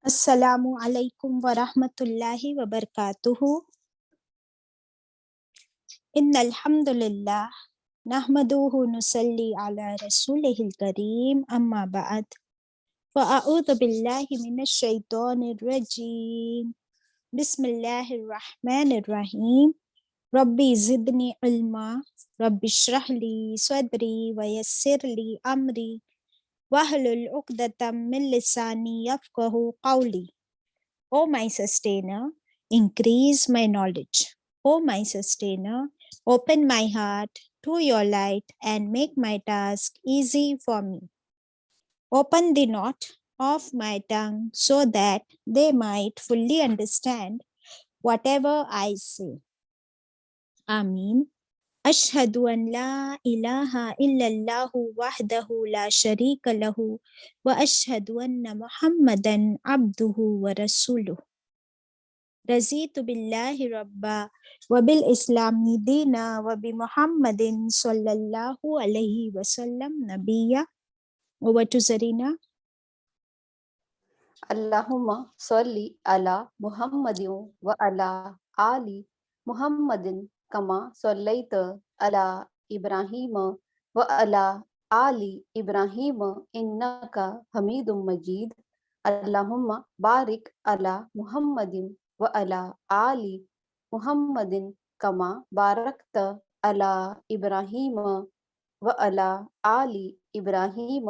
السلام علیکم ورحمۃ اللہ وبرکاتہ۔ ان الحمد للہ نحمدہ نصلی علی رسولہ الکریم، اما بعد فاعوذ باللہ من الشیطان الرجیم، بسم اللہ الرحمن الرحیم۔ ربی زدنی علما، رب اشرح لی صدری ویسر لی امری واحلل عقدۃ من لسانی یفقہوا قولی۔ O my sustainer, increase my knowledge. O my sustainer, open my heart to your light and make my task easy for me. Open the knot of my tongue so that they might fully understand whatever I say. Ameen. أشهد أن لا إله إلا الله وحده لا شريك له وأشهد أن محمدا عبده ورسوله. رضيت بالله ربا وبالإسلام دينا وبمحمد صلى الله عليه وسلم نبيا. Over to Zarina. اللہم صلی علی محمد و علی آل محمد کما صلیت علی ابراہیم و علی آل ابراہیم انک حمید مجید۔ اللہم بارک علی محمد و علی آل محمد کما بارکت علی ابراہیم و علی آل ابراہیم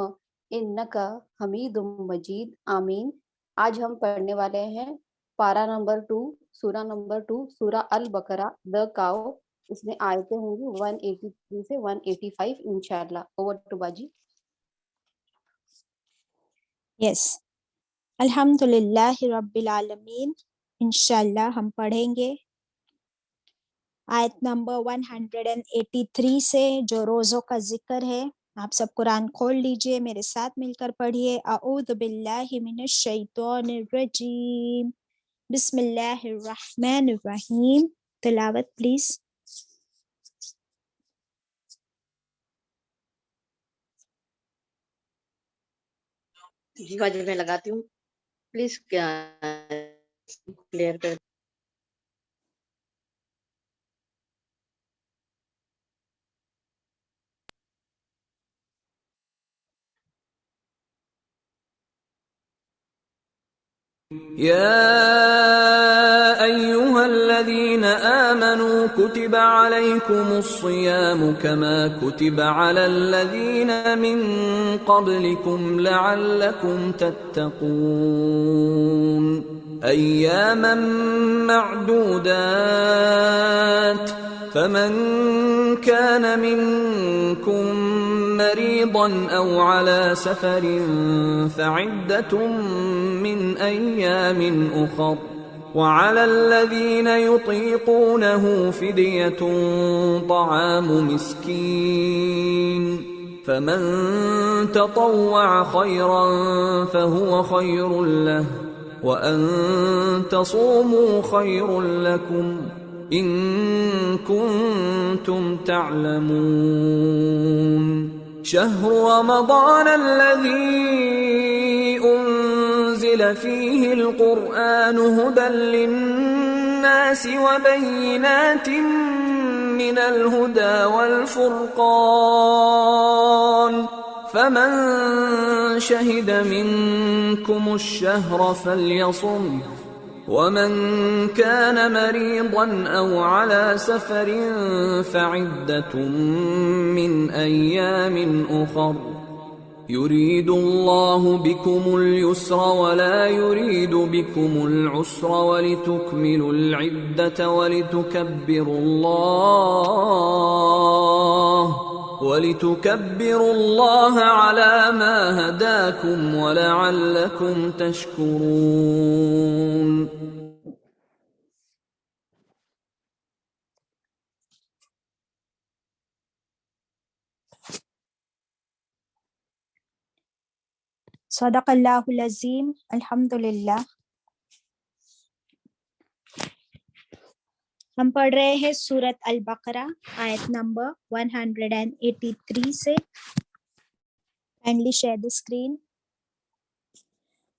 انک حمید مجید۔ آمین۔ آج ہم پڑھنے والے ہیں پارہ نمبر 2، سورہ نمبر 2، سورہ البقرہ the cow۔ اس میں آیتیں ہوں گی 183 سے 185 انشاءاللہ۔ اوور ٹو باجی۔ Yes. الحمدللہ رب العالمین۔ انشاءاللہ ہم پڑھیں گے آیت نمبر 183 سے، جو روزوں کا ذکر ہے۔ آپ سب قرآن کھول لیجئے، میرے ساتھ مل کر پڑھیے۔ اعوذ باللہ من الشیطان الرجیم، بسم اللہ الرحمن الرحیم۔ تلاوت پلیز۔ جی باجی میں لگاتی ہوں، پلیز کلیئر کر۔ يا أيها الذين آمنوا كتب عليكم الصيام كما كتب على الذين من قبلكم لعلكم تتقون أياما معدودات فمن كان منكم مريضا أو على سفر فعدة من أيام أخر وعلى الذين يطيقونه فدية طعام مسكين فمن تطوع خيرا فهو خير له وأن تصوموا خير لكم إن كنتم تعلمون شهر رمضان الذي أنزل فيه القرآن هدى للناس وبينات من الهدى والفرقان فمن شهد منكم الشهر فليصم ومن كان مريضا أو على سفر فعدة من أيام أخر يريد الله بكم اليسر ولا يريد بكم العسر ولتكملوا العدة ولتكبروا الله على ما هداكم ولعلكم تشكرون۔ صدق اللہ العظیم۔ الحمدللہ۔ ہم پڑھ رہے ہیں سورۃ البقرہ، آیت نمبر 183 سے۔ Kindly share the screen.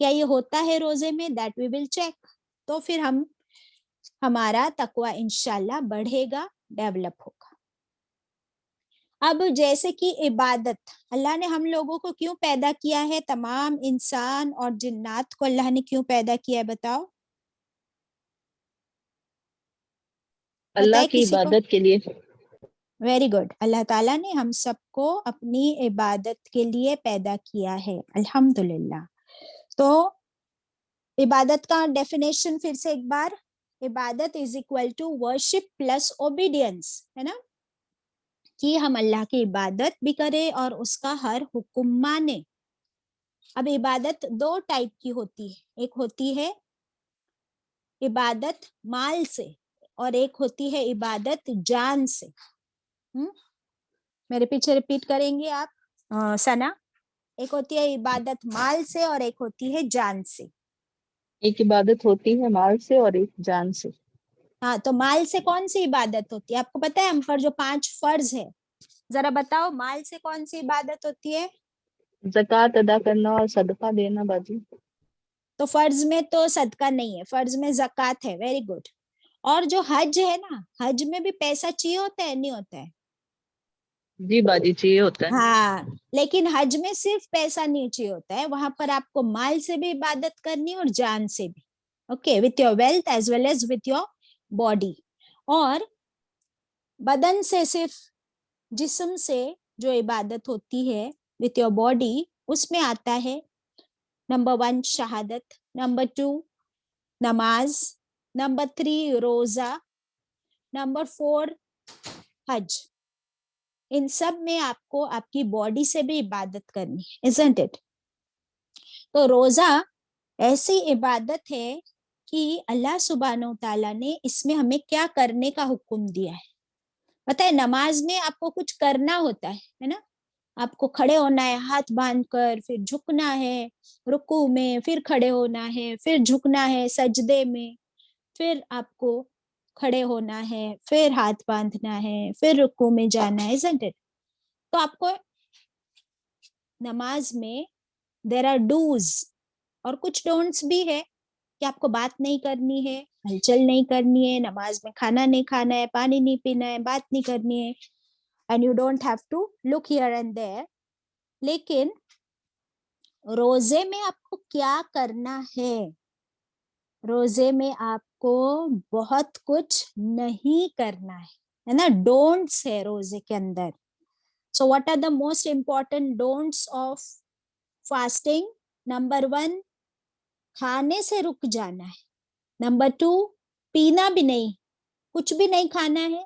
کیا یہ ہوتا ہے روزے میں؟ That we will check. تو پھر ہمارا تقوی انشاءاللہ بڑھے گا، ڈیولپ ہوگا. اب جیسے کہ عبادت، اللہ نے ہم لوگوں کو کیوں پیدا کیا ہے؟ تمام انسان اور جنات کو اللہ نے کیوں پیدا کیا ہے بتاؤ؟ اللہ بتائے کی کسی کو. عبادت کے لیے. Very good. اللہ تعالیٰ نے ہم سب کو اپنی عبادت کے لیے پیدا کیا ہے، الحمدللہ. تو عبادت کا ڈیفینیشن پھر سے ایک بار، عبادت is equal to worship plus obedience, ہے نا، کہ ہم اللہ کی عبادت بھی کریں اور اس کا ہر حکم مانیں. اب عبادت دو ٹائپ کی ہوتی ہے، ایک ہوتی ہے عبادت مال سے اور ایک ہوتی ہے عبادت جان سے. میرے پیچھے ریپیٹ کریں گے آپ ثنا. ایک ہوتی ہے عبادت مال سے اور ایک ہوتی ہے جان سے. ایک عبادت ہوتی ہے مال سے اور ایک جان سے. ہاں، تو مال سے کون سی عبادت ہوتی ہے؟ آپ کو پتا ہے ہم پر جو 5 فرض ہے، ذرا بتاؤ مال سے کون سی عبادت ہوتی ہے؟ زکوٰۃ ادا کرنا اور صدقہ دینا باجی. تو فرض میں تو صدقہ نہیں ہے، فرض میں زکوٰۃ ہے. Very good. اور جو حج ہے نا، حج میں بھی پیسہ چاہیے ہوتا ہے نہیں ہوتا ہے؟ جی باجی چاہیے ہوتا ہے. ہاں، لیکن حج میں صرف پیسہ نہیں چاہیے ہوتا ہے، وہاں پر آپ کو مال سے بھی عبادت کرنی ہے اور جان سے بھی. Okay, with your wealth as well as with your body. اور بدن سے، صرف جسم سے جو عبادت ہوتی ہے وتھ یور باڈی، اس میں آتا ہے نمبر 1 شہادت، نمبر 2 نماز، نمبر 3 روزہ، نمبر 4 حج. ان سب میں آپ کو آپ کی باڈی سے بھی عبادت کرنی ہے، isn't it؟ تو روزہ ایسی عبادت ہے کہ اللہ سبحانہ و تعالیٰ نے اس میں ہمیں کیا کرنے کا حکم دیا ہے. پتہ ہے نماز میں آپ کو کچھ کرنا ہوتا ہے نا، آپ کو کھڑے ہونا ہے ہاتھ باندھ کر، پھر جھکنا ہے رکوع میں، پھر کھڑے ہونا ہے، پھر جھکنا ہے سجدے میں، پھر آپ کو کھڑے ہونا ہے، پھر ہاتھ باندھنا ہے، پھر رکوع میں جانا ہے، isn't it؟ تو آپ کو نماز میں there are do's اور کچھ don'ts بھی ہے کہ آپ کو بات نہیں کرنی ہے، ہلچل نہیں کرنی ہے، نماز میں کھانا نہیں کھانا ہے، پانی نہیں پینا ہے، بات نہیں کرنی ہے، and you don't have to look here and there. لیکن روزے میں آپ کو کیا کرنا ہے؟ روزے میں آپ کو بہت کچھ نہیں کرنا ہے نا، ڈونٹس ہے روزے کے اندر. So what are the most important don'ts of fasting? Number 1 کھانے سے رک جانا ہے. نمبر 2 پینا بھی نہیں، کچھ بھی نہیں کھانا ہے،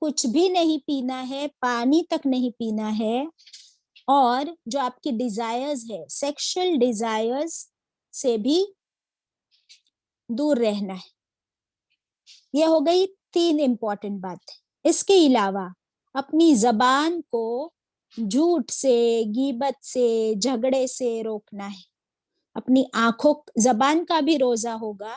کچھ بھی نہیں پینا ہے، پانی تک نہیں پینا ہے. اور جو آپ کی ڈیزائرز ہے، سیکشل ڈیزائرز سے بھی دور رہنا ہے. یہ ہو گئی 3 امپورٹنٹ بات. اس کے علاوہ اپنی زبان کو جھوٹ سے، غیبت سے، جھگڑے سے روکنا ہے. اپنی آنکھوں، زبان کا بھی روزہ ہوگا،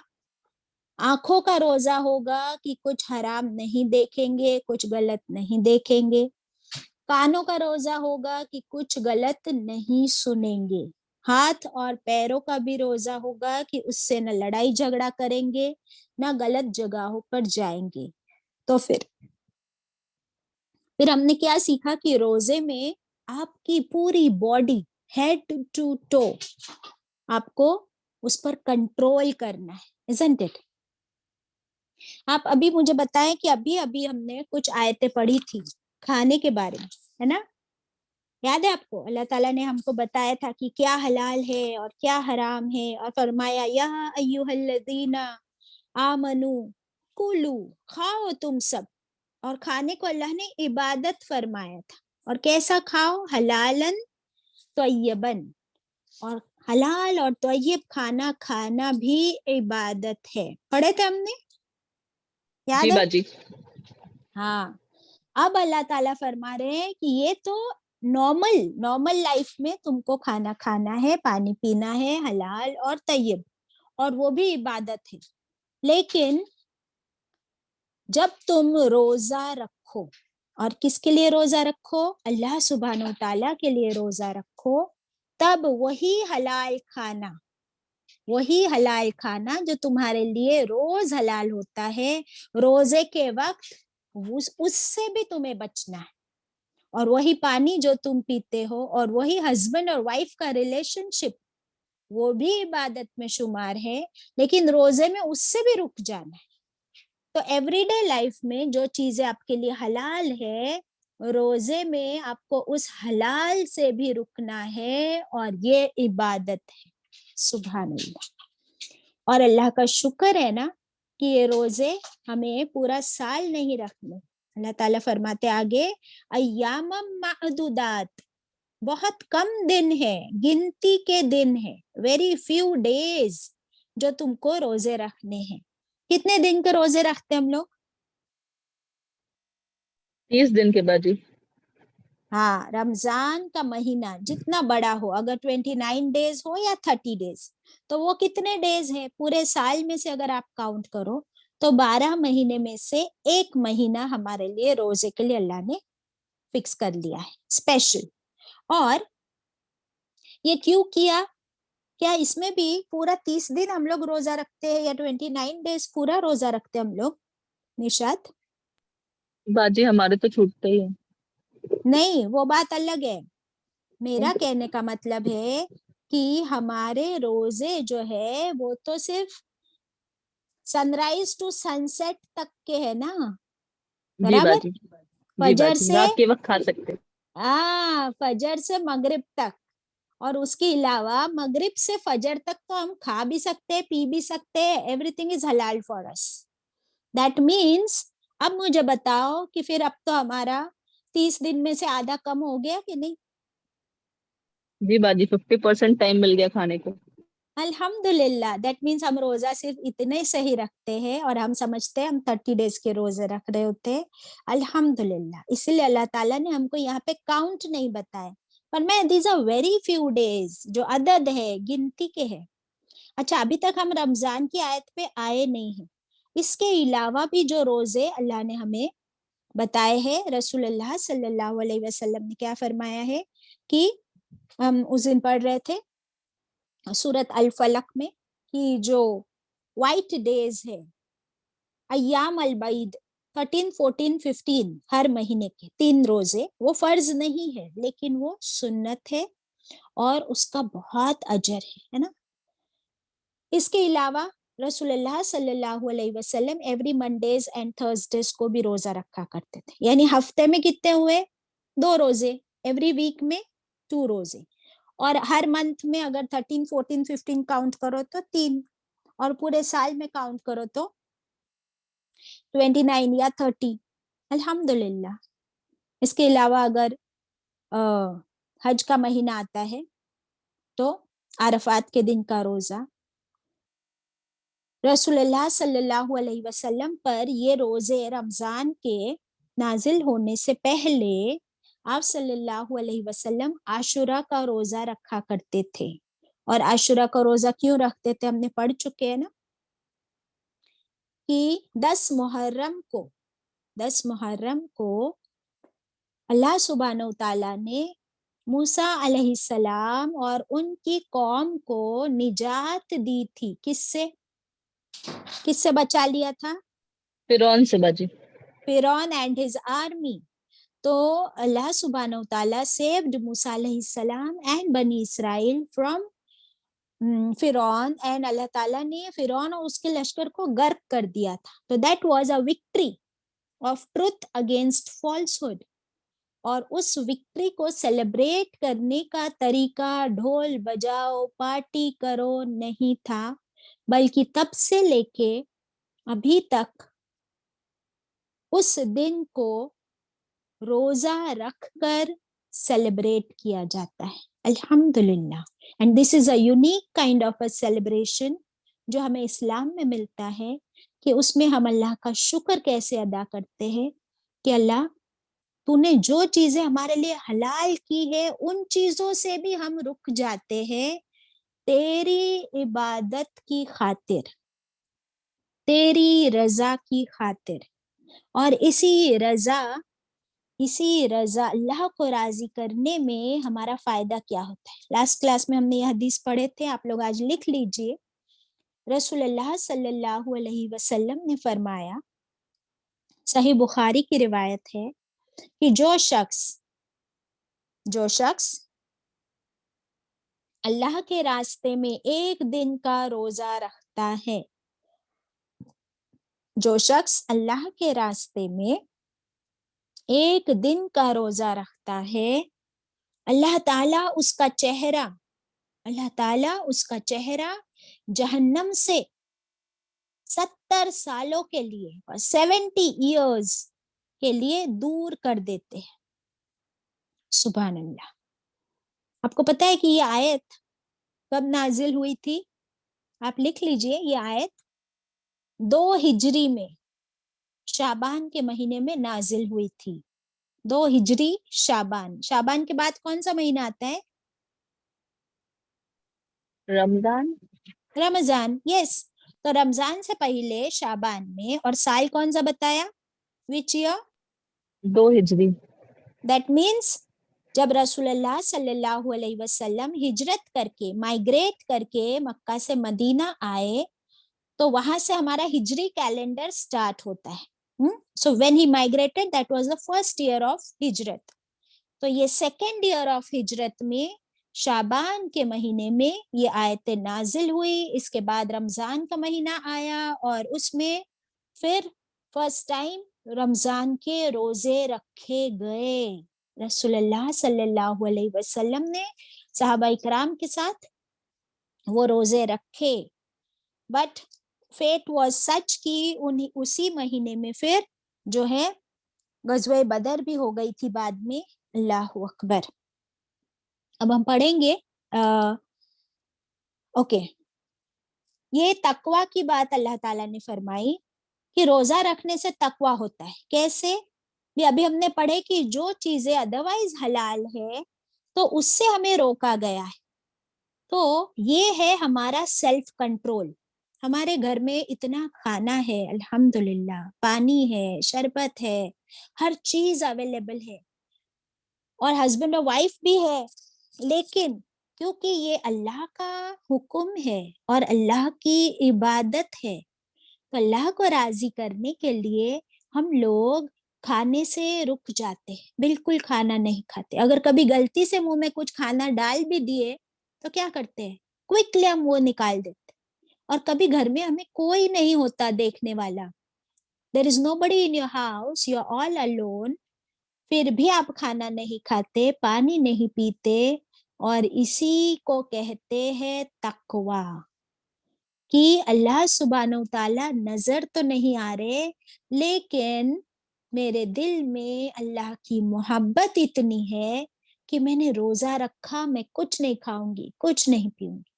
آنکھوں کا روزہ ہوگا کہ کچھ حرام نہیں دیکھیں گے، کچھ غلط نہیں دیکھیں گے. کانوں کا روزہ ہوگا کہ کچھ غلط نہیں سنیں گے. ہاتھ اور پیروں کا بھی روزہ ہوگا کہ اس سے نہ لڑائی جھگڑا کریں گے، نہ غلط جگہوں پر جائیں گے. تو پھر ہم نے کیا سیکھا کہ روزے میں آپ کی پوری باڈی ہیڈ ٹو ٹو آپ کو اس پر کنٹرول کرنا ہے، isn't it؟ آپ ابھی مجھے بتائیں کہ ابھی ہم نے کچھ آیتیں پڑھی تھی کھانے کے بارے میں، ہے نا؟ یاد ہے آپ کو؟ اللہ تعالیٰ نے ہم کو بتایا تھا کہ کیا حلال ہے اور کیا حرام ہے، اور فرمایا یا ایھا الذین آمنو کلو، کھاؤ تم سب. اور کھانے کو اللہ نے عبادت فرمایا تھا. اور کیسا کھاؤ؟ حلالن طیبن. اور حلال اور طیب کھانا کھانا بھی عبادت ہے. پڑھے تھے ہم نے، یاد جی ہے؟ باجی. ہاں. اب اللہ تعالیٰ فرما رہے ہیں کہ یہ تو نارمل لائف میں تم کو کھانا کھانا ہے، پانی پینا ہے، حلال اور طیب، اور وہ بھی عبادت ہے. لیکن جب تم روزہ رکھو، اور کس کے لیے روزہ رکھو؟ اللہ سبحانہ و تعالیٰ کے لیے روزہ رکھو، تب وہی حلال کھانا وہی حلال کھانا جو تمہارے لیے روز حلال ہوتا ہے روزے کے وقت، اس سے بھی تمہیں بچنا ہے. اور وہی پانی جو تم پیتے ہو اور وہی ہسبینڈ اور وائف کا ریلیشن شپ وہ بھی عبادت میں شمار ہے، لیکن روزے میں اس سے بھی رک جانا ہے. تو ایوری ڈے لائف میں جو چیزیں آپ کے لیے حلال ہے، روزے میں آپ کو اس حلال سے بھی رکنا ہے، اور یہ عبادت ہے. سبحان اللہ. اور اللہ کا شکر ہے نا کہ یہ روزے ہمیں پورا سال نہیں رکھنے. اللہ تعالیٰ فرماتے آگے ایام معدودات، بہت کم دن ہے، گنتی کے دن ہے، ویری فیو ڈیز جو تم کو روزے رکھنے ہیں. کتنے دن کے روزے رکھتے ہم لوگ؟ 30 دن کے بعد جی. ہاں، رمضان کا مہینہ جتنا بڑا ہو، اگر 29 ڈیز ہو یا 30 ڈیز، تو وہ کتنے ڈیز ہے پورے سال میں سے اگر آپ کاؤنٹ کرو تو 12 مہینے میں سے ایک مہینہ ہمارے لیے روزے کے لیے اللہ نے فکس کر لیا ہے اسپیشل. اور یہ کیوں کیا؟ کیا اس میں بھی پورا 30 دن ہم لوگ روزہ رکھتے ہیں یا 29 ڈیز پورا روزہ رکھتے ہیں ہم لوگ نشاد؟ باجی ہمارے تو چھوٹتے ہی ہیں. نہیں، وہ بات الگ ہے. میرا کہنے کا مطلب ہے کہ ہمارے روزے جو ہے وہ تو صرف سن رائز ٹو سن سیٹ تک کے ہے نا، جی برابر؟ باجی. جی فجر باجی سے رات کے وقت کھا سکتے. فجر سے مغرب تک، اور اس کے علاوہ مغرب سے فجر تک تو ہم کھا بھی سکتے، پی بھی سکتے، ایوری تھنگ از حلال فار اس. دیٹ مینس اب مجھے بتاؤ کہ پھر اب تو ہمارا 30 دن میں سے آدھا کم ہو گیا کہ نہیں؟ جی باجی 50% ٹائم مل گیا کھانے کو. الحمدللہ. دیٹ مینس ہم روزہ صرف اتنے صحیح رکھتے ہیں اور ہم سمجھتے ہیں ہم 30 ڈیز کے روزے رکھ رہے ہوتے ہیں. الحمدللہ. اسی لیے اللہ تعالیٰ نے ہم کو یہاں پہ کاؤنٹ نہیں بتایا، پر میں these are very few days جو عدد ہے گنتی کے ہے. اچھا، ابھی تک ہم رمضان کی آیت پہ آئے نہیں ہیں. اس کے علاوہ بھی جو روزے اللہ نے ہمیں بتائے ہیں، رسول اللہ صلی اللہ علیہ وسلم نے کیا فرمایا ہے کہ ہم اس دن پڑھ رہے تھے سورت الفلق میں کہ جو وائٹ ڈیز ہے، ایام البعید 13 14 15 ہر مہینے کے 3 روزے، وہ فرض نہیں ہے لیکن وہ سنت ہے اور اس کا بہت اجر ہے نا. اس کے علاوہ رسول اللہ صلی اللہ علیہ وسلم ایوری منڈیز اینڈ تھرسڈیز کو بھی روزہ رکھا کرتے تھے. یعنی ہفتے میں کتنے ہوئے؟ 2 روزے. ایوری ویک میں 2 روزے. اور ہر منتھ میں اگر 13 14 15 کاؤنٹ کرو تو 3، اور پورے سال میں کاؤنٹ کرو تو 29 یا 30. الحمدللہ. اس کے علاوہ اگر حج کا مہینہ آتا ہے تو عرفات کے دن کا روزہ. رسول اللہ صلی اللہ علیہ وسلم پر یہ روزے رمضان کے نازل ہونے سے پہلے آپ صلی اللہ علیہ وسلم عاشورہ کا روزہ رکھا کرتے تھے. اور عاشورہ کا روزہ کیوں رکھتے تھے ہم نے پڑھ چکے ہیں نا، کہ 10 محرم کو اللہ سبحانہ وتعالیٰ نے موسیٰ علیہ السلام اور ان کی قوم کو نجات دی تھی. کس سے بچا لیا تھا؟ فرعون سے باجی. فرعون اینڈ ہز آرمی. تو اللہ سبحانہ وتعالیٰ سیوڈ موسیٰ علیہ السلام اینڈ بنی اسرائیل فرام فرعون، اینڈ اللہ تعالیٰ نے فرعون اور اس کے لشکر کو غرق کر دیا تھا. تو that was a victory of truth against falsehood. اور اس وکٹری کو سیلیبریٹ کرنے کا طریقہ ڈھول بجاؤ پارٹی کرو نہیں تھا، بلکہ تب سے لے کے ابھی تک اس دن کو روزہ رکھ کر سیلیبریٹ کیا جاتا ہے. الحمدللہ. And this is a unique kind of a celebration جو ہمیں اسلام میں ملتا ہے، کہ اس میں ہم اللہ کا شکر کیسے ادا کرتے ہیں کہ اللہ تو نے جو چیزیں ہمارے لیے حلال کی ہے ان چیزوں سے بھی ہم رک جاتے ہیں تیری عبادت کی خاطر، تیری رضا کی خاطر. اور اسی رضا اللہ کو راضی کرنے میں ہمارا فائدہ کیا ہوتا ہے. لاسٹ کلاس میں ہم نے یہ حدیث پڑھے تھے، آپ لوگ آج لکھ لیجئے رسول اللہ صلی اللہ علیہ وسلم نے فرمایا، صحیح بخاری کی روایت ہے کہ جو شخص اللہ کے راستے میں ایک دن کا روزہ رکھتا ہے، جو شخص اللہ کے راستے میں ایک دن کا روزہ رکھتا ہے، اللہ تعالیٰ اس کا چہرہ جہنم سے 70 سالوں کے لیے اور 70 ایئرز کے لیے دور کر دیتے ہیں۔ سبحان اللہ۔ آپ کو پتہ ہے کہ یہ آیت کب نازل ہوئی تھی؟ آپ لکھ لیجئے، یہ آیت 2 ہجری میں شعبان کے مہینے میں نازل ہوئی تھی۔ 2 ہجری شعبان کے بعد کون سا مہینہ آتا ہے؟ رمضان، یس۔ تو رمضان سے پہلے شعبان میں، اور سال کون سا بتایا؟ Which year? 2 ہجری۔ دیٹ مینس جب رسول اللہ صلی اللہ علیہ وسلم ہجرت کر کے، مائگریٹ کر کے مکہ سے مدینہ آئے، تو وہاں سے ہمارا ہجری کیلنڈر سٹارٹ ہوتا ہے۔ So when he migrated, that was the first year of ہجرت۔ تو یہ سیکنڈ ایئر آف ہجرت میں شعبان کے مہینے میں یہ آیت نازل ہوئی۔ اس کے بعد رمضان کا مہینہ آیا، اور اس میں پھر فرسٹ ٹائم رمضان کے روزے رکھے گئے۔ رسول اللہ صلی اللہ علیہ وسلم نے صحابہ اکرام کے ساتھ وہ روزے رکھے، بٹ فیٹ واز سچ کہ اسی مہینے میں پھر جو ہے غزوہ بدر بھی ہو گئی تھی بعد میں۔ اللہ اکبر۔ اب ہم پڑھیں گے اوکے، یہ تقوی کی بات اللہ تعالیٰ نے فرمائی کہ روزہ رکھنے سے تقوی ہوتا ہے۔ کیسے؟ ابھی ہم نے پڑھے کہ جو چیزیں ادروائز حلال ہے تو اس سے ہمیں روکا گیا ہے، تو یہ ہے ہمارا سیلف کنٹرول۔ ہمارے گھر میں اتنا کھانا ہے، الحمدللہ، پانی ہے، شربت ہے، ہر چیز اویلیبل ہے، اور ہسبینڈ اور وائف بھی ہے، لیکن کیونکہ یہ اللہ کا حکم ہے اور اللہ کی عبادت ہے، تو اللہ کو راضی کرنے کے لیے ہم لوگ کھانے سے رک جاتے ہیں، بالکل کھانا نہیں کھاتے۔ اگر کبھی غلطی سے منہ میں کچھ کھانا ڈال بھی دیے تو کیا کرتے ہیں؟ کوئکلی ہم وہ نکال دیتے۔ اور کبھی گھر میں ہمیں کوئی نہیں ہوتا دیکھنے والا، there is nobody in your house, you are all alone، پھر بھی آپ کھانا نہیں کھاتے، پانی نہیں پیتے، اور اسی کو کہتے ہیں تقوی، کہ اللہ سبحانہ وتعالیٰ نظر تو نہیں آ رہے، لیکن میرے دل میں اللہ کی محبت اتنی ہے کہ میں نے روزہ رکھا، میں کچھ نہیں کھاؤں گی، کچھ نہیں پیوں گی،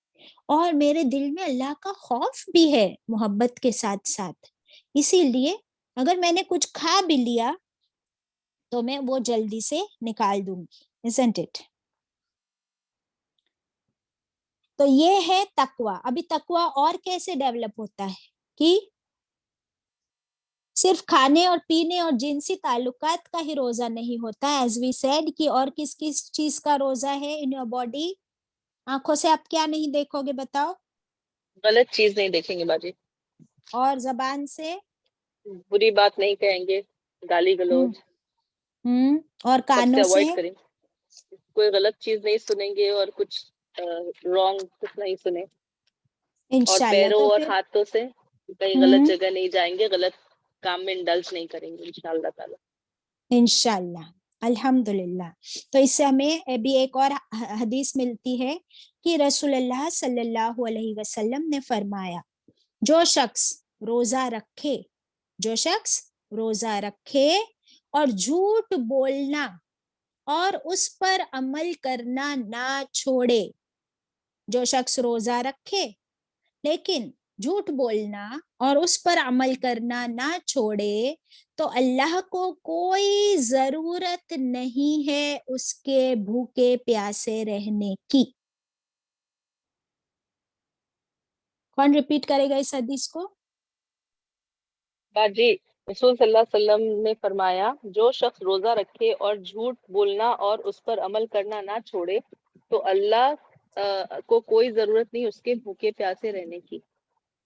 اور میرے دل میں اللہ کا خوف بھی ہے محبت کے ساتھ ساتھ، اسی لیے اگر میں نے کچھ کھا بھی لیا تو میں وہ جلدی سے نکال دوں گی، isn't it؟ تو یہ ہے تقوی۔ ابھی تقوی اور کیسے ڈیولپ ہوتا ہے کہ صرف کھانے اور پینے اور جنسی تعلقات کا ہی روزہ نہیں ہوتا، ایز وی سیڈ، کہ اور کس کس چیز کا روزہ ہے ان یور باڈی؟ آنکھوں سے آپ کیا نہیں دیکھو گے بتاؤ؟ غلط چیز نہیں دیکھیں گے باجی، اور زبان سے بری بات نہیں کہیں گے، گالی گلوچ اور سب سے کانوں سے اوائڈ کریں، کوئی غلط چیز نہیں سنیں گے اور کچھ رانگ کچھ نہیں سنیں، اور انشاءاللہ۔ پیروں تو اور پھر ہاتھوں سے کہیں غلط جگہ نہیں جائیں گے، غلط کام میں انڈلج نہیں کریں گے انشاءاللہ تعالی۔ انشاءاللہ، الحمدللہ۔ تو اس سے ہمیں ابھی ایک اور حدیث ملتی ہے کہ رسول اللہ صلی اللہ علیہ وسلم نے فرمایا، جو شخص روزہ رکھے اور جھوٹ بولنا اور اس پر عمل کرنا نہ چھوڑے، جو شخص روزہ رکھے لیکن جھوٹ بولنا اور اس پر عمل کرنا نہ چھوڑے، تو اللہ کو کوئی ضرورت نہیں ہے اس کے بھوکے پیاسے رہنے کی۔ کون ریپیٹ کرے گا اس حدیث کو؟ باجی، رسول صلی اللہ علیہ وسلم نے فرمایا، جو شخص روزہ رکھے اور جھوٹ بولنا اور اس پر عمل کرنا نہ چھوڑے، تو اللہ کو کوئی ضرورت نہیں اس کے بھوکے پیاسے رہنے کی۔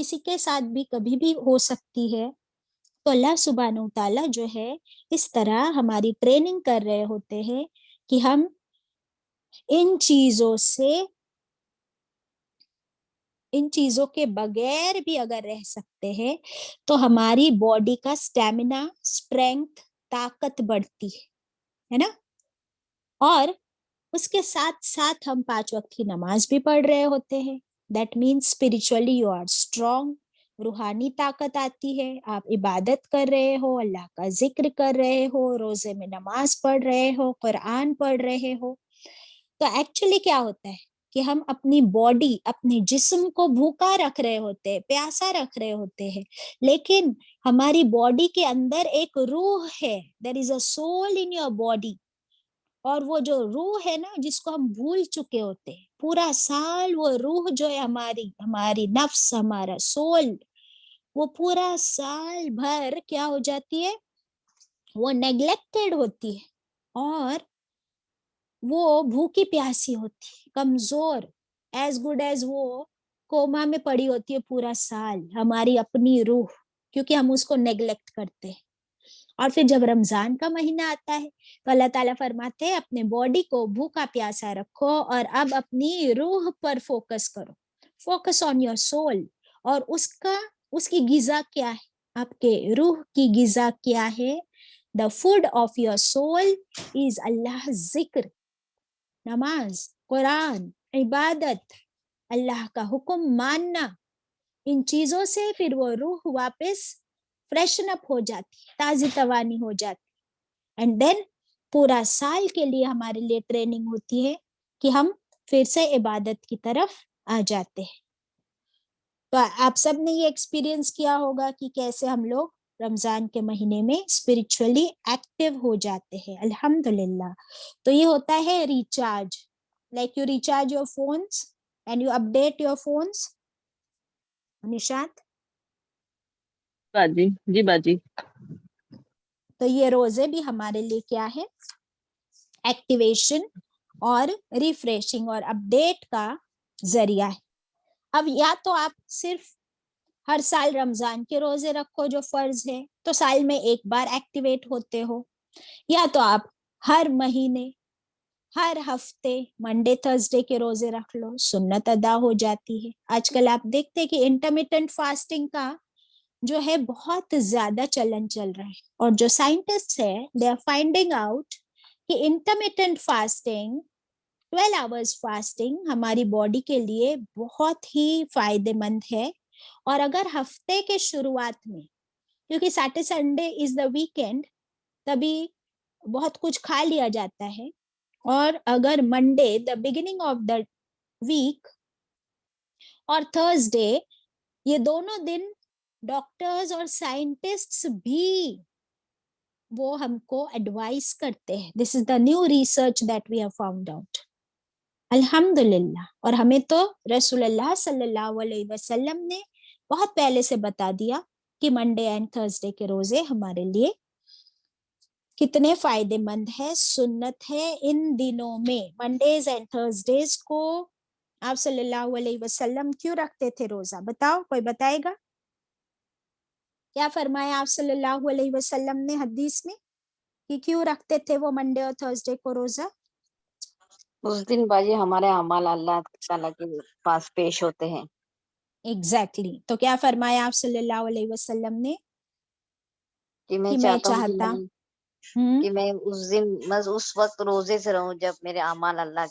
کسی کے ساتھ بھی کبھی بھی ہو سکتی ہے. تو اللہ سبحانہ تعالیٰ جو ہے اس طرح ہماری ٹریننگ کر رہے ہوتے ہیں کہ ہم ان چیزوں کے بغیر بھی اگر رہ سکتے ہیں تو ہماری باڈی کا اسٹیمنا، اسٹرینتھ، طاقت بڑھتی ہے نا. اور اس کے ساتھ ساتھ ہم 5 وقت کی نماز بھی پڑھ رہے ہوتے ہیں. That means spiritually you are strong. روحانی طاقت آتی ہے، آپ عبادت کر رہے ہو، اللہ کا ذکر کر رہے ہو، روزے میں نماز پڑھ رہے ہو، قرآن پڑھ رہے ہو. تو ایکچولی کیا ہوتا ہے کہ ہم اپنی باڈی، اپنے جسم کو بھوکا رکھ رہے ہوتے ہیں، پیاسا رکھ رہے ہوتے ہیں، لیکن ہماری باڈی کے اندر ایک روح ہے. دیر از اے سول ان یور باڈی. اور وہ جو روح ہے نا، جس کو ہم بھول چکے ہوتے ہیں پورا سال، وہ روح جو ہے ہماری نفس، ہمارا سول، وہ پورا سال بھر کیا ہو جاتی ہے، وہ نیگلیکٹڈ ہوتی ہے اور وہ بھوکی پیاسی ہوتی ہے، کمزور، ایز گڈ ایز وہ کوما میں پڑی ہوتی ہے پورا سال، ہماری اپنی روح، کیونکہ ہم اس کو نیگلیکٹ کرتے ہیں. اور پھر جب رمضان کا مہینہ آتا ہے تو اللہ تعالیٰ فرماتے ہیں اپنے باڈی کو بھوکا پیاسا رکھو اور اب اپنی روح پر فوکس کرو. Focus on your soul. اور اس کی غذا کیا ہے؟ آپ کے روح کی غذا کیا ہے؟ The food of your soul is Allah ذکر، نماز، قرآن، عبادت، اللہ کا حکم ماننا. ان چیزوں سے پھر وہ روح واپس فریشن اپ ہو جاتی، تازی توانی ہو جاتی. اینڈ دین پورا سال کے لیے ہمارے لیے ٹریننگ ہوتی ہے کہ ہم پھر سے عبادت کی طرف آ جاتے ہیں. تو آپ سب نے یہ ایکسپیرینس کیا ہوگا کہ کیسے ہم لوگ رمضان کے مہینے میں اسپرچولی ایکٹیو ہو جاتے ہیں. الحمدللہ. تو یہ ہوتا ہے recharge. Like you recharge your phones and you update your phones. نشات. باجی جی باجی. تو یہ روزے بھی ہمارے لیے کیا ہے؟ ایکٹیویشن اور ریفریشنگ اور اپڈیٹ کا ذریعہ ہے. اب یا تو آپ صرف ہر سال رمضان کے روزے رکھو جو فرض ہے، تو سال میں ایک بار ایکٹیویٹ ہوتے ہو، یا تو آپ ہر مہینے، ہر ہفتے منڈے تھرسڈے کے روزے رکھ لو، سنت ادا ہو جاتی ہے. آج کل آپ دیکھتے کہ انٹرمیٹنٹ فاسٹنگ کا جو ہے بہت زیادہ چلن چل رہا ہے، اور جو سائنٹسٹ ہے دے آر فائنڈنگ آؤٹ کہ انٹرمیٹنٹ فاسٹنگ 12 hours فاسٹنگ ہماری باڈی کے لیے بہت ہی فائدے مند ہے. اور اگر ہفتے کے شروعات میں، کیونکہ Saturday Sunday is the weekend, تبھی بہت کچھ کھا لیا جاتا ہے، اور اگر Monday the beginning of the week اور تھرسڈے، یہ دونوں دن ڈاکٹرز اور سائنٹسٹس بھی وہ ہم کو ایڈوائز کرتے ہیں. This is the new research that we have found out. الحمدللہ. اور ہمیں تو رسول اللہ صلی اللہ علیہ وسلم نے بہت پہلے سے بتا دیا کہ منڈے اینڈ تھرسڈے کے روزے ہمارے لیے کتنے فائدے مند ہے، سنت ہے. ان دنوں میں منڈیز اینڈ تھرسڈیز کو آپ صلی اللہ علیہ وسلم کیوں رکھتے تھے روزہ؟ بتاؤ، کوئی بتائے گا؟ کیا فرمایا آپ صلی اللہ علیہ وسلم نے حدیث میں کہ کیوں رکھتے تھے وہ منڈے اور تھرسڈے کو روزہ؟ اس دن باجی ہمارے اعمال اللہ تعالیٰ کے پاس پیش ہوتے ہیں. ایگزیکٹلی. تو کیا فرمایا آپ صلی اللہ علیہ وسلم نے کہ میں کہ میں چاہتا ہوں چاہتا کہ میں اس دن بس اس وقت روزے سے رہوں جب میرے اعمال اللہ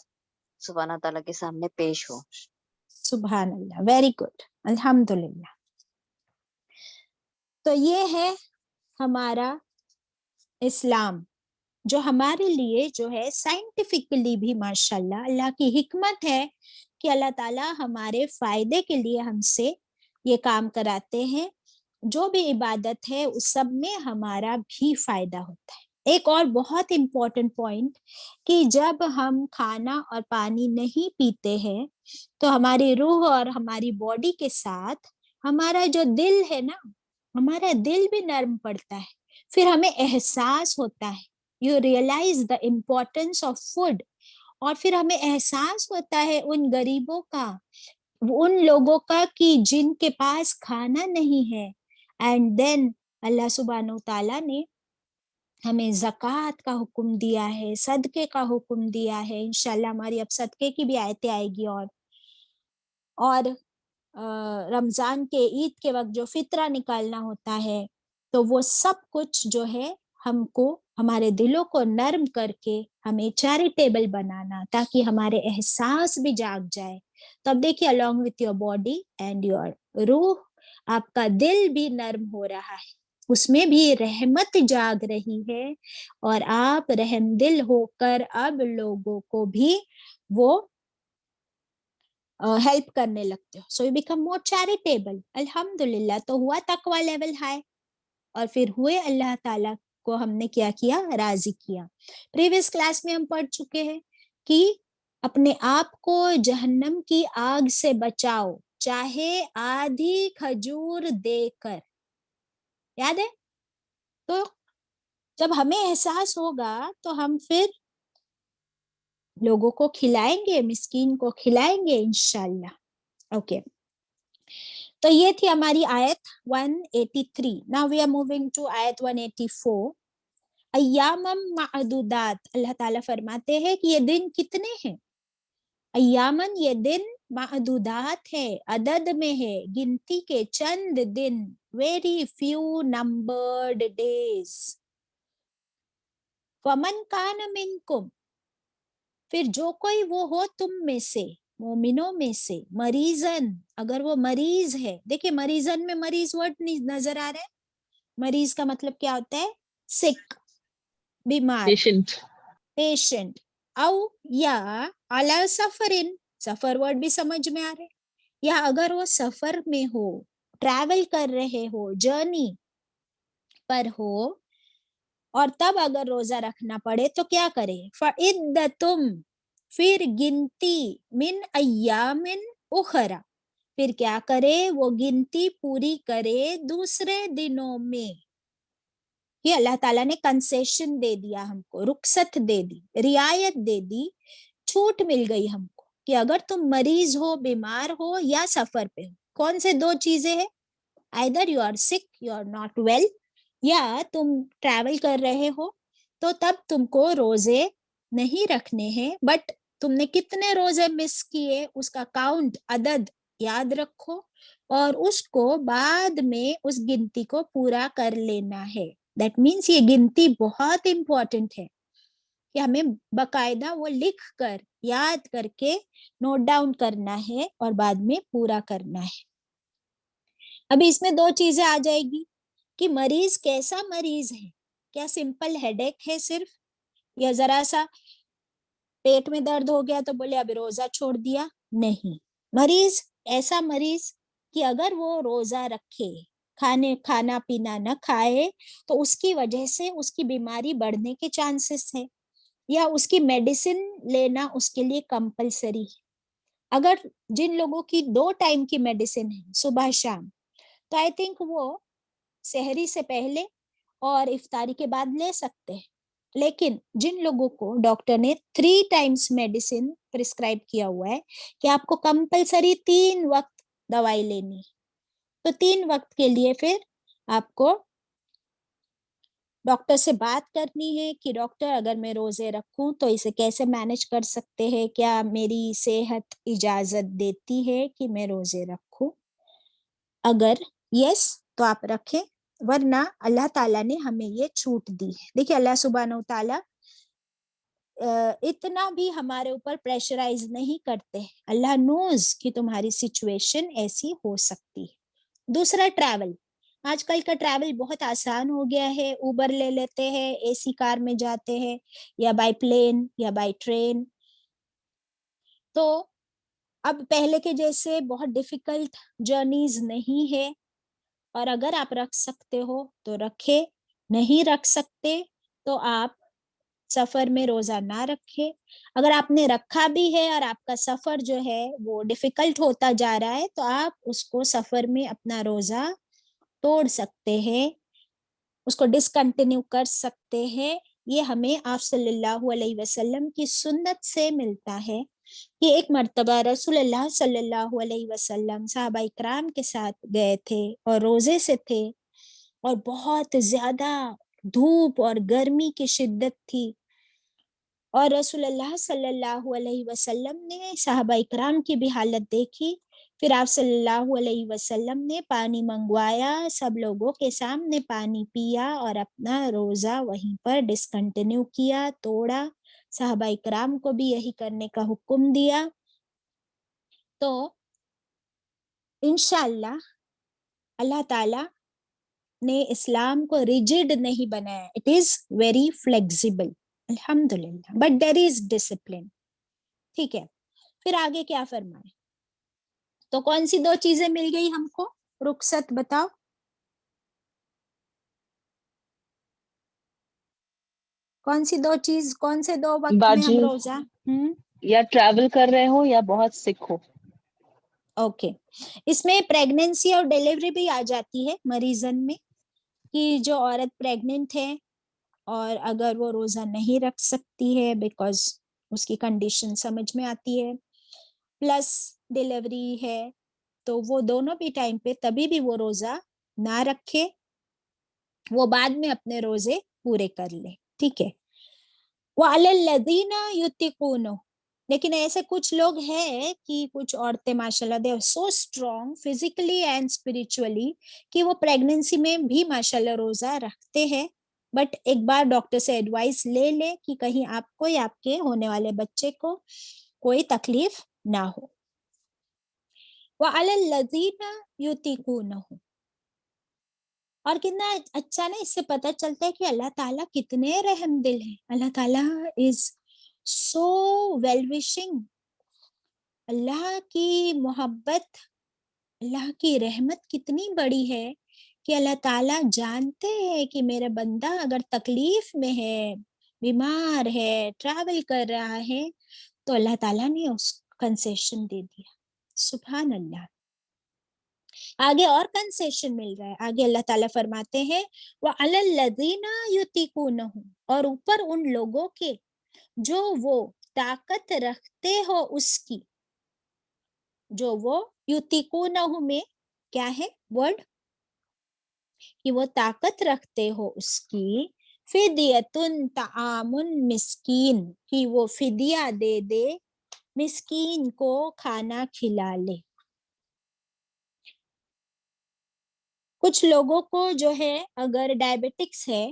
سبحانہ تعالیٰ کے سامنے پیش ہو. سبحان اللہ. Very good. الحمدللہ. تو یہ ہے ہمارا اسلام، جو ہمارے لیے جو ہے سائنٹیفکلی بھی ماشاءاللہ اللہ کی حکمت ہے کہ اللہ تعالیٰ ہمارے فائدے کے لیے ہم سے یہ کام کراتے ہیں. جو بھی عبادت ہے اس سب میں ہمارا بھی فائدہ ہوتا ہے. ایک اور بہت امپورٹنٹ پوائنٹ کہ جب ہم کھانا اور پانی نہیں پیتے ہیں تو ہماری روح اور ہماری باڈی کے ساتھ ہمارا جو دل ہے نا، ہمارا دل بھی نرم پڑتا ہے. پھر ہمیں احساس ہوتا ہے، you realise the importance of food. اور پھر ہمیں احساس ہوتا ہے ان غریبوں کا ان لوگوں کا کہ جن کے پاس کھانا نہیں ہے. اینڈ دین اللہ سبحانہ تعالیٰ نے ہمیں زکوٰۃ کا حکم دیا ہے, صدقے کا حکم دیا ہے. انشاءاللہ ہماری اب صدقے کی بھی آیتیں آئے گی. اور رمضان کے عید کے وقت جو فطرہ نکالنا ہوتا ہے, تو وہ سب کچھ جو ہے ہم کو ہمارے دلوں کو نرم کر کے ہمیں چیریٹیبل بنانا, تاکہ ہمارے احساس بھی جاگ جائے. تو اب دیکھیے, along with your body and your روح, آپ کا دل بھی نرم ہو رہا ہے, اس میں بھی رحمت جاگ رہی ہے, اور آپ رحم دل ہو کر اب لوگوں کو بھی وہ ہیلپ کرنے لگتے ہو. So you become more charitable. الحمدللہ. تو ہوا تقوی لیول ہائی, اور پھر ہوئے اللہ تعالیٰ کو ہم نے کیا کیا, راضی کیا. پریویس کلاس میں ہم پڑھ چکے ہیں کہ اپنے آپ کو جہنم کی آگ سے بچاؤ, چاہے آدھی کھجور دے کر. یاد ہے؟ تو جب ہمیں احساس ہوگا تو ہم پھر لوگوں کو کھلائیں گے, مسکین کو کھلائیں گے انشاءاللہ. اوکے, تو یہ تھی ہماری آیت 183. Now we are moving to آیت 184. ایام معدودات, اللہ تعالیٰ فرماتے ہیں کہ یہ دن کتنے ہیں. ایامن, یہ دن معدودات ہے, عدد میں ہے, گنتی کے چند دن. very few numbered days. فمن کان منکم, پھر جو کوئی وہ ہو تم میں سے, مومنوں میں سے, مریضن, اگر وہ مریض ہے. دیکھیں مریضن میں مریض ورڈ نظر آ رہا ہے. مریض کا مطلب کیا ہوتا ہے؟ سک, بیمار, پیشنٹ. او یا علی سفرن, سفر ورڈ بھی سمجھ میں آ رہے, یا اگر وہ سفر میں ہو, ٹریول کر رہے ہو, جرنی پر ہو, اور تب اگر روزہ رکھنا پڑے تو کیا کرے؟ فعدتم, پھر گنتی, من ایام اخرى, پھر کیا کرے؟ وہ گنتی پوری کرے دوسرے دنوں میں. یہ اللہ تعالیٰ نے کنسیشن دے دیا ہم کو, رخصت دے دی, رعایت دے دی, چھوٹ مل گئی ہم کو کہ اگر تم مریض ہو, بیمار ہو, یا سفر پہ ہو. کون سے دو چیزیں ہیں؟ either you are sick, you are not well, یا تم ٹریول کر رہے ہو, تو تب تم کو روزے نہیں رکھنے ہیں. بٹ تم نے کتنے روزے مس کیے اس کا کاؤنٹ, عدد یاد رکھو, اور اس کو بعد میں اس گنتی کو پورا کر لینا ہے. دیٹ مینس یہ گنتی بہت امپورٹنٹ ہے کہ ہمیں باقاعدہ وہ لکھ کر, یاد کر کے نوٹ ڈاؤن کرنا ہے, اور بعد میں پورا کرنا ہے. ابھی اس میں دو چیزیں آ جائے گی کہ مریض کیسا مریض ہے. کیا سمپل ہیڈ ایک ہے صرف, یا ذرا سا پیٹ میں درد ہو گیا تو بولے اب روزہ چھوڑ دیا؟ نہیں, مریض ایسا مریض کہ اگر وہ روزہ رکھے, کھانا پینا نہ کھائے, تو اس کی وجہ سے اس کی بیماری بڑھنے کے چانسز ہے, یا اس کی میڈیسن لینا اس کے لیے کمپلسری ہے. اگر جن لوگوں کی 2 ٹائم کی میڈیسن ہے, صبح شام, تو آئی تھنک وہ سحری سے پہلے اور افطاری کے بعد لے سکتے ہیں. لیکن جن لوگوں کو ڈاکٹر نے 3 ٹائمز میڈیسن پرسکرائب کیا ہوا ہے کہ آپ کو کمپلسری 3 وقت دوائی لینی, تو 3 وقت کے لیے پھر آپ کو ڈاکٹر سے بات کرنی ہے کہ ڈاکٹر اگر میں روزے رکھوں تو اسے کیسے مینج کر سکتے ہیں, کیا میری صحت اجازت دیتی ہے کہ میں روزے رکھوں. اگر یس تو آپ رکھیں, ورنہ اللہ تعالیٰ نے ہمیں یہ چھوٹ دی ہے. دیکھیں اللہ سبحانہ تعالیٰ اتنا بھی ہمارے اوپر پریشرائز نہیں کرتے. اللہ نوز کہ تمہاری سچویشن ایسی ہو سکتی ہے. دوسرا, ٹریول. آج کل کا ٹریول بہت آسان ہو گیا ہے, اوبر لے لیتے ہیں, اے سی کار میں جاتے ہیں, یا بائی پلین یا بائی ٹرین. تو اب پہلے کے جیسے بہت ڈیفیکلٹ جرنیز نہیں ہے, اور اگر آپ رکھ سکتے ہو تو رکھے, نہیں رکھ سکتے تو آپ سفر میں روزہ نہ رکھے. اگر آپ نے رکھا بھی ہے اور آپ کا سفر جو ہے وہ ڈیفیکلٹ ہوتا جا رہا ہے, تو آپ اس کو سفر میں اپنا روزہ توڑ سکتے ہیں, اس کو ڈسکنٹینیو کر سکتے ہیں. یہ ہمیں آپ صلی اللہ علیہ وسلم کی سنت سے ملتا ہے کہ ایک مرتبہ رسول اللہ صلی اللہ علیہ وسلم صحابہ اکرام کے ساتھ گئے تھے اور روزے سے تھے، اور بہت زیادہ دھوپ اور گرمی کی شدت تھی، اور رسول اللہ صلی اللہ علیہ وسلم نے صحابہ اکرام کی بھی حالت دیکھی. پھر آپ صلی اللہ علیہ وسلم نے پانی منگوایا، سب لوگوں کے سامنے پانی پیا اور اپنا روزہ وہیں پر ڈسکنٹینیو کیا، توڑا. صحابہ اکرام کو بھی یہی کرنے کا حکم دیا. تو انشاءاللہ اللہ تعالی نے اسلام کو ریجڈ نہیں بنایا. اٹ از ویری فلیکسیبل الحمدللہ، بٹ دیر از ڈسپلن. ٹھیک ہے، پھر آگے کیا فرمائے؟ تو کون سی دو چیزیں مل گئی ہم کو؟ رخصت بتاؤ. کون سی دو چیز، کون سے دو وقت میں ہم باجی روزہ؟ یا ٹریول کر رہے ہو یا بہت سک ہو. اوکے، اس میں پریگننسی اور ڈیلیوری بھی آ جاتی ہے مریضن میں، کہ جو عورت پریگننٹ ہے اور اگر وہ روزہ نہیں رکھ سکتی ہے بیکاز اس کی کنڈیشن سمجھ میں آتی ہے، پلس ڈیلیوری ہے، تو وہ دونوں بھی ٹائم پہ تبھی بھی وہ روزہ نہ رکھے، وہ بعد میں اپنے روزے پورے کر لے. ٹھیک ہے. وَعَلَى الَّذِينَ يُطِيقُونَهُ، لیکن ایسے کچھ لوگ ہیں کہ کچھ عورتیں ماشاءاللہ they are so strong physically and spiritually کہ وہ پریگننسی میں بھی ماشاءاللہ روزہ رکھتے ہیں، بٹ ایک بار ڈاکٹر سے ایڈوائس لے لے کہ کہیں آپ کو یا آپ کے ہونے والے بچے کو کوئی تکلیف نہ ہو. وَعَلَى الَّذِينَ يُطِيقُونَهُ، اور کتنا اچھا نا اس سے پتہ چلتا ہے کہ اللہ تعالیٰ کتنے رحم دل ہیں. اللہ تعالیٰ از سو ویل وشنگ. اللہ کی محبت، اللہ کی رحمت کتنی بڑی ہے کہ اللہ تعالیٰ جانتے ہیں کہ میرا بندہ اگر تکلیف میں ہے، بیمار ہے، ٹریول کر رہا ہے، تو اللہ تعالیٰ نے اس کنسیشن دے دیا. سبحان اللہ. آگے اور کنسیشن مل رہا ہے. آگے اللہ تعالیٰ فرماتے ہیں وَعَلَى الَّذِينَ يُطِيقُونَهُ، اور اوپر ان لوگوں کے جو وہ طاقت رکھتے ہو اس کی، جو وہ یُطِيقُونَهُ میں کیا ہے ورڈ، کہ وہ طاقت رکھتے ہو اس کی، فِدْيَةٌ طَعَامٌ مسکین، کہ وہ فدیہ دے دے، مسکین کو کھانا کھلا لے. کچھ لوگوں کو جو ہے اگر ڈائبٹکس ہے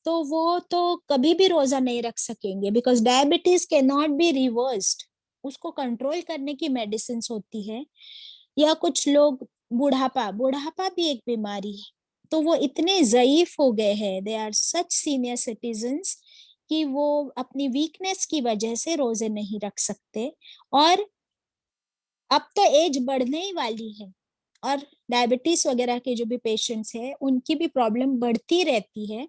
تو وہ تو کبھی بھی روزہ نہیں رکھ سکیں گے، بیکاز ڈائبٹیز کی ناٹ بی ریورسڈ. اس کو کنٹرول کرنے کی میڈیسنس ہوتی ہے. یا کچھ لوگ بڑھاپا بھی ایک بیماری ہے، تو وہ اتنے ضعیف ہو گئے ہیں، they are such senior citizens, کہ وہ اپنی ویکنیس کی وجہ سے روزے نہیں رکھ سکتے. اور اب تو ایج بڑھنے ہی والی ہے، اور ڈائبٹیز وغیرہ کے جو بھی پیشنٹس ہیں ان کی بھی پرابلم بڑھتی رہتی ہے.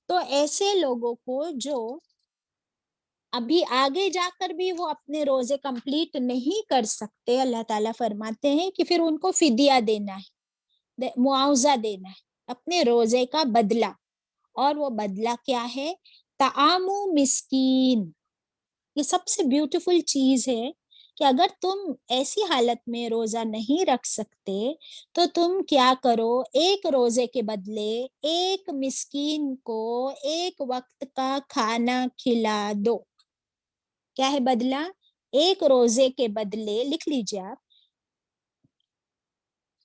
تو ایسے لوگوں کو جو ابھی آگے جا کر بھی وہ اپنے روزے کمپلیٹ نہیں کر سکتے، اللہ تعالیٰ فرماتے ہیں کہ پھر ان کو فدیہ دینا ہے، معاوضہ دینا ہے، اپنے روزے کا بدلہ. اور وہ بدلہ کیا ہے؟ طعام مسکین. یہ سب سے بیوٹیفل چیز ہے کہ اگر تم ایسی حالت میں روزہ نہیں رکھ سکتے تو تم کیا کرو، ایک روزے کے بدلے ایک مسکین کو ایک وقت کا کھانا کھلا دو. کیا ہے بدلہ؟ ایک روزے کے بدلے، لکھ لیجیے آپ،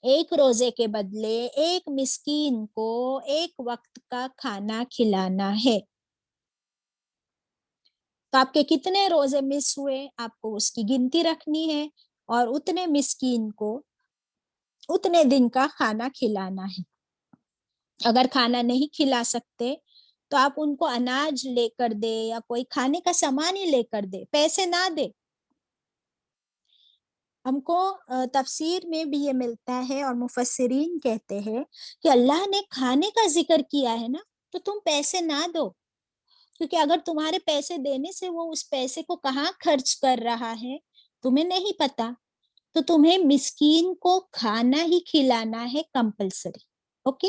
ایک روزے کے بدلے ایک مسکین کو ایک وقت کا کھانا کھلانا ہے. تو آپ کے کتنے روزے مس ہوئے، آپ کو اس کی گنتی رکھنی ہے، اور اتنے مسکین کو اتنے دن کا کھانا کھلانا ہے. اگر کھانا نہیں کھلا سکتے تو آپ ان کو اناج لے کر دے یا کوئی کھانے کا سامان ہی لے کر دے، پیسے نہ دے. ہم کو تفسیر میں بھی یہ ملتا ہے اور مفسرین کہتے ہیں کہ اللہ نے کھانے کا ذکر کیا ہے نا، تو تم پیسے نہ دو، کیونکہ اگر تمہارے پیسے دینے سے وہ اس پیسے کو کہاں خرچ کر رہا ہے تمہیں نہیں پتا، تو تمہیں مسکین کو کھانا ہی کھلانا ہے کمپلسری. اوکے،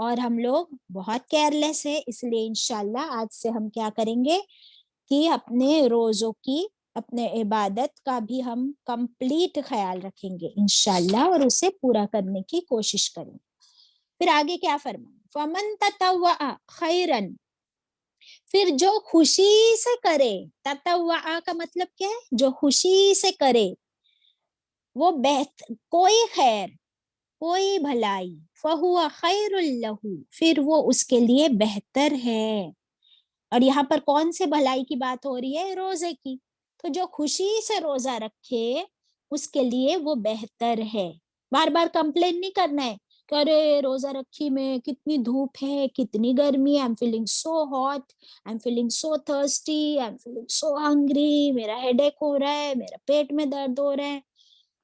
اور ہم لوگ بہت کیئرلیس ہے، اس لیے انشاءاللہ آج سے ہم کیا کریں گے کہ اپنے روزوں کی، اپنے عبادت کا بھی ہم کمپلیٹ خیال رکھیں گے انشاءاللہ، اور اسے پورا کرنے کی کوشش کریں گے۔ پھر آگے کیا فرمایا، فَمَن تَطَوَّعَ خَيْرًا، پھر جو خوشی سے کرے، تطوع کا مطلب کیا ہے، جو خوشی سے کرے، وہ کوئی خیر، کوئی بھلائی، فَهُوَ خَيْرٌ لَهُ، پھر وہ اس کے لیے بہتر ہے۔ اور یہاں پر کون سے بھلائی کی بات ہو رہی ہے؟ روزے کی۔ تو جو خوشی سے روزہ رکھے اس کے لیے وہ بہتر ہے۔ بار بار کمپلین نہیں کرنا ہے کہ ارے روزہ رکھی میں کتنی دھوپ ہے، کتنی گرمی ہے، I'm feeling so hot, I'm feeling so thirsty, I'm feeling so hungry، میرا ہیڈ ایک ہو رہا ہے، میرا پیٹ میں درد ہو رہا ہے،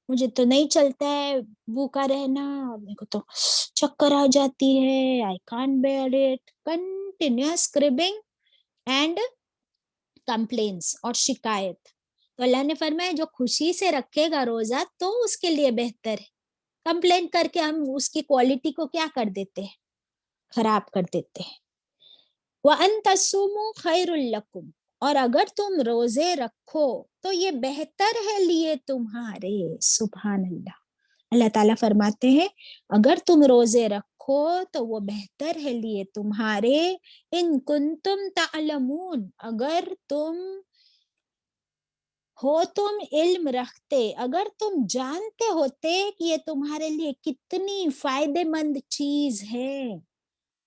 مجھے تو نہیں چلتا ہے بھوکا رہنا، میرے کو تو چکر آ جاتی ہے، I can't bear it۔ Continuous curbing and complaints اور شکایت۔ تو اللہ نے فرمایا جو خوشی سے رکھے گا روزہ تو اس کے لیے بہتر ہے۔ کمپلین کر کے ہم اس کی کوالٹی کو کیا کر دیتے ہیں؟ خراب کر دیتے ہیں۔ وَأَن تَصُومُوا خَيْرٌ لَكُمْ، اور اگر تم روزے رکھو تو یہ بہتر ہے لیے تمہارے۔ سبحان اللہ، اللہ تعالیٰ فرماتے ہیں اگر تم روزے رکھو تو وہ بہتر ہے لیے تمہارے، ان کنتم تعلمون، اگر تم ہو تم علم رکھتے، اگر تم جانتے ہوتے کہ یہ تمہارے لیے کتنی فائدے مند چیز ہے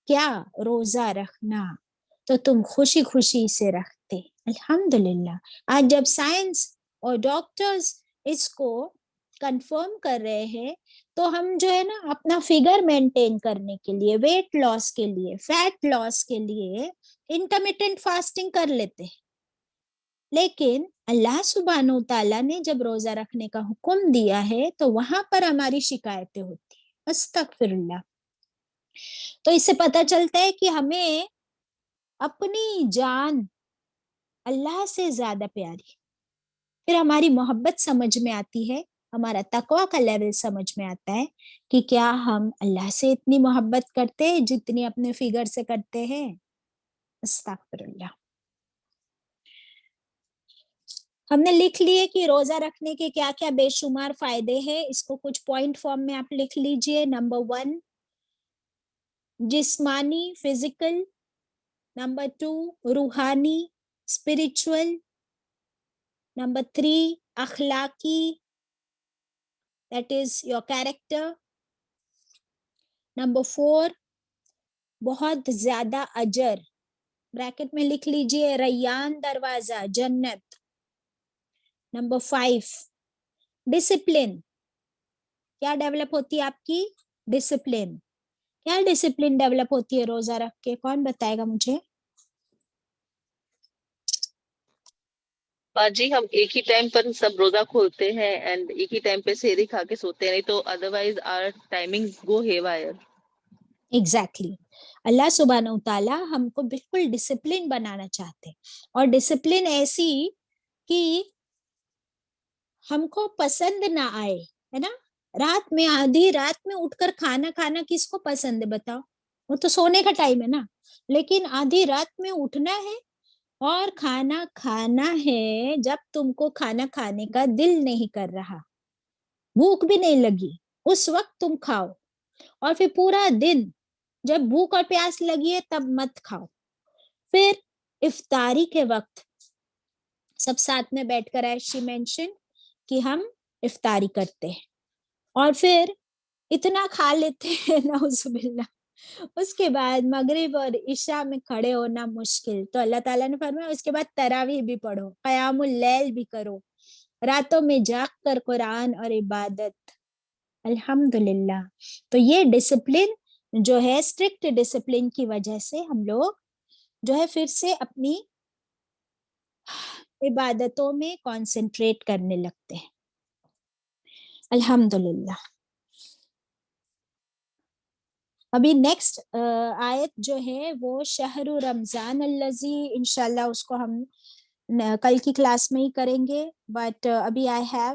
کیا روزہ رکھنا، تو تم خوشی خوشی سے رکھتے۔ الحمدللہ آج جب سائنس اور ڈاکٹرز اس کو کنفرم کر رہے ہیں تو ہم جو ہے نا اپنا فگر مینٹین کرنے کے لیے، ویٹ لاس کے لیے، فیٹ لاس کے لیے انٹرمیٹنٹ فاسٹنگ کر لیتے ہیں، لیکن اللہ سبحانہ تعالیٰ نے جب روزہ رکھنے کا حکم دیا ہے تو وہاں پر ہماری شکایتیں ہوتی ہیں۔ استغفر اللہ۔ تو اس سے پتہ چلتا ہے کہ ہمیں اپنی جان اللہ سے زیادہ پیاری، پھر ہماری محبت سمجھ میں آتی ہے، ہمارا تقویٰ کا لیول سمجھ میں آتا ہے کہ کیا ہم اللہ سے اتنی محبت کرتے ہیں جتنی اپنے فگر سے کرتے ہیں۔ استغفر اللہ۔ ہم نے لکھ لیے کہ روزہ رکھنے کے کیا کیا بے شمار فائدے ہیں، اس کو کچھ پوائنٹ فارم میں آپ لکھ لیجئے۔ نمبر 1 جسمانی فزیکل، نمبر 2 روحانی اسپرچول، نمبر 3 اخلاقی that is your character، number 4 بہت زیادہ اجر، بریکٹ میں لکھ لیجئے ریان دروازہ جنت، نمبر 5 ڈسپلن، کیا ڈیولپ ہوتی ہے آپ کی؟ ڈسپلن۔ کیا ڈسپلن ڈیولپ ہوتی ہے روزہ رکھ کے؟ کون بتائے گا مجھے؟ باجی ہم ایک ہی ٹائم پر سب روزہ کھولتے ہیں اینڈ ایک ہی ٹائم پہ سحری کھا کے سوتے ہیں، نہیں تو ادروائز آر ٹائمنگز گو ہے وائر۔ ایگزیکٹلی، اللہ سبحانہ تعالیٰ ہم کو بالکل ڈسپلن بنانا چاہتے ہیں، اور ڈسپلن ایسی کہ ہم کو پسند نہ آئے، ہے نا؟ رات میں آدھی رات میں اٹھ کر کھانا کھانا کس کو پسند ہے بتاؤ؟ وہ تو سونے کا ٹائم ہے نا، لیکن آدھی رات میں اٹھنا ہے اور کھانا کھانا ہے جب تم کو کھانا کھانے کا دل نہیں کر رہا، بھوک بھی نہیں لگی، اس وقت تم کھاؤ، اور پھر پورا دن جب بھوک اور پیاس لگی ہے تب مت کھاؤ۔ پھر افطاری کے وقت سب ساتھ میں بیٹھ کر ایشی مینشن کہ ہم افطاری کرتے ہیں، اور پھر اتنا کھا لیتے ہیں نعوذ باللہ، اس کے بعد مغرب اور عشاء میں کھڑے ہونا مشکل، تو اللہ تعالیٰ نے فرمایا اس کے بعد تراویح بھی پڑھو، قیام اللیل بھی کرو، راتوں میں جاگ کر قرآن اور عبادت۔ الحمدللہ۔ تو یہ ڈسپلن جو ہے، اسٹرکٹ ڈسپلن کی وجہ سے ہم لوگ جو ہے پھر سے اپنی عبادتوں میں کانسنٹریٹ کرنے لگتے ہیں۔ الحمدللہ۔ ابھی نیکسٹ آیت جو ہے وہ شہر رمضان الذی، انشاءاللہ اس کو ہم کل کی کلاس میں ہی کریں گے، بٹ ابھی آئی ہیو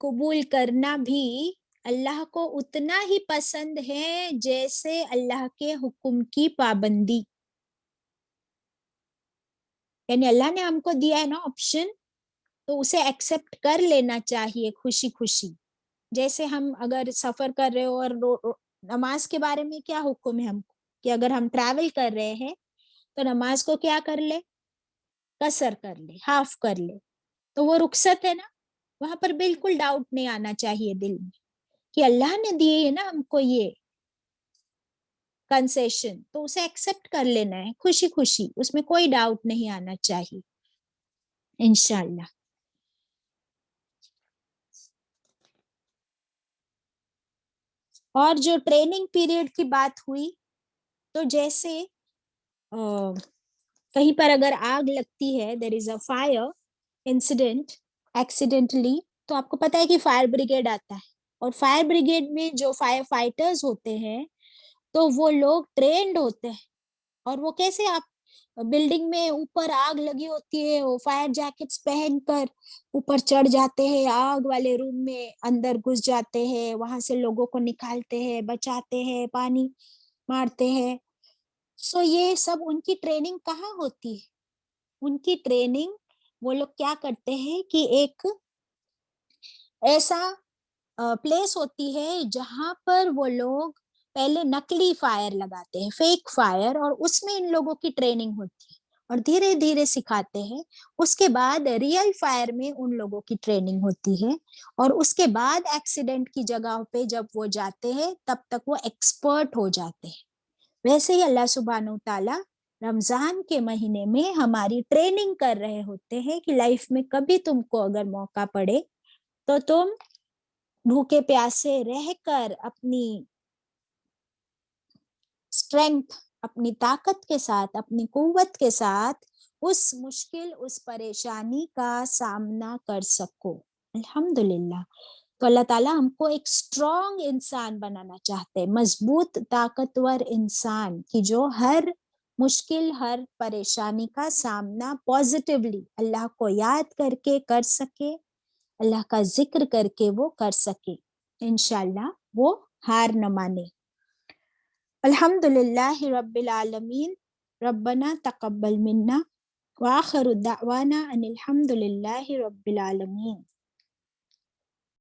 قبول کرنا بھی اللہ کو اتنا ہی پسند ہے جیسے اللہ کے حکم کی پابندی. یعنی اللہ نے ہم کو دیا ہے نا آپشن، تو اسے ایکسپٹ کر لینا چاہیے خوشی خوشی. جیسے ہم اگر سفر کر رہے ہو اور نماز کے بارے میں کیا حکم ہے ہم کو کہ اگر ہم ٹریول کر رہے ہیں تو نماز کو کیا کر لے، قصر کر لے، ہاف کر لے. تو وہ رخصت ہے نا، وہاں پر بالکل ڈاؤٹ نہیں آنا چاہیے دل میں کہ اللہ نے دیے ہے نا ہم کو یہ کنسیشن، تو اسے ایکسپٹ کر لینا ہے خوشی خوشی، اس میں کوئی ڈاؤٹ نہیں آنا چاہیے انشاءاللہ. اور جو ٹریننگ پیریڈ کی بات ہوئی، تو جیسے کہیں پر اگر آگ لگتی ہے، دیر از اے فائر انسیڈنٹ ایکسیڈنٹلی، تو آپ کو پتا ہے کہ فائر بریگیڈ آتا ہے. اور فائر بریگیڈ میں جو فائر فائٹرز ہوتے ہیں تو وہ لوگ ٹرینڈ ہوتے ہیں. اور وہ کیسے، آپ بلڈنگ میں اوپر آگ لگی ہوتی ہے، وہ فائر جیکٹس پہن کر اوپر چڑھ جاتے ہیں، آگ والے روم میں اندر گھس جاتے ہیں، وہاں سے لوگوں کو نکالتے ہیں، بچاتے ہیں، پانی مارتے ہیں. سو یہ سب ان کی ٹریننگ کہاں ہوتی ہے؟ ان کی ٹریننگ وہ لوگ کیا کرتے ہیں کہ ایک ایسا پلیس ہوتی ہے جہاں پر وہ لوگ پہلے نکلی فائر لگاتے ہیں، فیک فائر، اور اس میں ان لوگوں کی ٹریننگ ہوتی ہے اور دھیرے دھیرے سکھاتے ہیں. اس کے بعد ریئل فائر میں ان لوگوں کی ٹریننگ ہوتی ہے، اور اس کے بعد ایکسیڈنٹ کی جگہ پہ جب وہ جاتے ہیں تب تک وہ ایکسپرٹ ہو جاتے ہیں. ویسے ہی اللہ سبحانہ تعالیٰ رمضان کے مہینے میں ہماری ٹریننگ کر رہے ہوتے ہیں کہ لائف میں کبھی تم کو اگر موقع پڑے تو تم بھوکے پیاسے رہ کر اپنی اسٹرینتھ، اپنی طاقت کے ساتھ، اپنی قوت کے ساتھ اس مشکل، اس پریشانی کا سامنا کر سکو. الحمدللہ. تو اللہ تعالیٰ ہم کو ایک اسٹرانگ انسان بنانا چاہتے ہیں، مضبوط طاقتور انسان کی جو ہر مشکل، ہر پریشانی کا سامنا پازیٹیولی اللہ کو یاد کر کے کر سکے، اللہ کا ذکر کر کے وہ کر سکے، انشاءاللہ وہ ہار نہ مانے. الحمدللہ رب العالمین. ربنا تقبل منا وآخر دعوانا ان الحمدللہ رب العالمین.